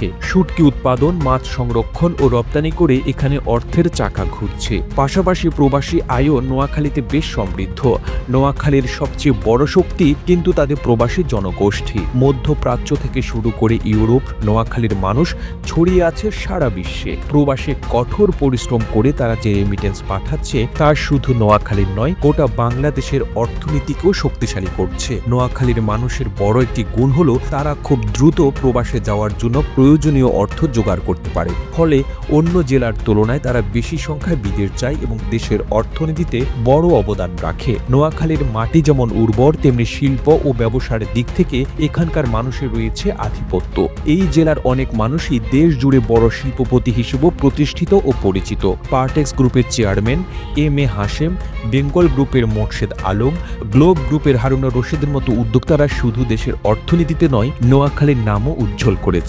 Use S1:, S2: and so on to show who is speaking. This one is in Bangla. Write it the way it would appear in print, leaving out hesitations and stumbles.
S1: বাড়ছে। শুটকি উৎপাদন, মাছ সংরক্ষণ ও রপ্তানি করে এখানে অর্থের চাকা ঘুরছে। পাশাপাশি প্রবাসী আয়ও নোয়াখালীতে বেশ সমৃদ্ধ। নোয়াখালীর সবচেয়ে বড় শক্তি কিন্তু তাদের প্রবাসী জনগোষ্ঠী। মধ্যপ্রাচ্য থেকে শুরু করে ইউরোপ, নোয়াখালীর মানুষ ছড়িয়ে আছে সারা বিশ্বে। প্রবাসে কঠোর পরিশ্রম করে তারা যে রেমিটেন্স পাঠাচ্ছে তা শুধু নোয়াখালীর নয়, গোটা বাংলাদেশের অর্থনীতিকেও শক্তিশালী করছে। নোয়াখালীর মানুষের বড় একটি গুণ হলো তারা খুব দ্রুত প্রবাসে যাওয়ার জন্য প্রয়োজনীয় অর্থ জোগাড় করতে পারে। ফলে অন্য জেলার তুলনায় তারা বেশি সংখ্যায় বিদেশ যায় এবং দেশের অর্থনীতিতে বড় অবদান রাখে। নোয়াখালীর মাটি যেমন উর্বর, তেমনি শিল্প ও ব্যবসার দিক থেকে এখানকার মানুষের রয়েছে আধিপত্য। এই জেলার অনেক মানুষই দেশ জুড়ে বড় শিল্পপতি হিসেবে প্রতিষ্ঠিত ও পরিচিত। পার্টেক্স গ্রুপের চেয়ারম্যান এম.এ. হাশেম, বেঙ্গল গ্রুপের মোর্শেদ আলম, গ্লোব গ্রুপের হারুন রশিদের মতো উদ্যোক্তারা শুধু দেশের অর্থনীতিতে নয়, নোয়াখালীর নামও উজ্জ্বল করেছে।